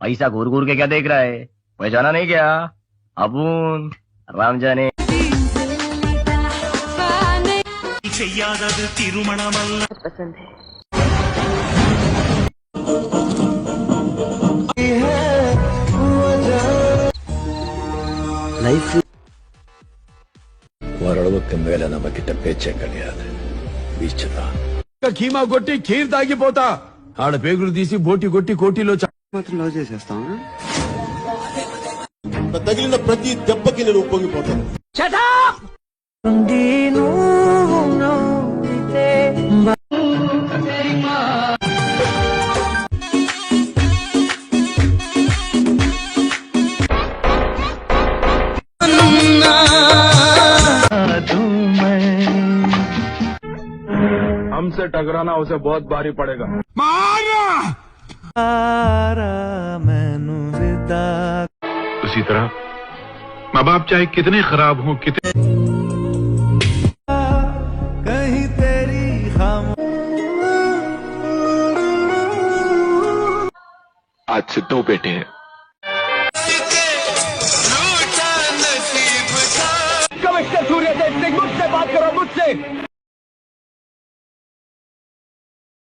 पैसा घूर घूर के क्या देख रहा है? पहचाना नहीं क्या? अबून राम जाने पसंद है। ಲೈಫ್ వరడవక్క మేల నమ్మకిట్ట పేచే కలియాలి బీచదా కీమా కొట్టి ఖీర్ తాగిపోతా ఆడ పేగులు తీసి బోటి కొట్టి కోటిలో మాత్రం లవ్ చేసేస్తాం. తగిలిన ప్రతి దెబ్బకి నేను ఉప్పొంగిపోతాను. हमसे टकराना उसे बहुत भारी पड़ेगा. उसी तरह माँ बाप चाहे कितने खराब हों, कितने कहीं तेरी आज से 2 बेटे हैं. कमिश्नर सूर्य से मुझसे बात करो, मुझसे.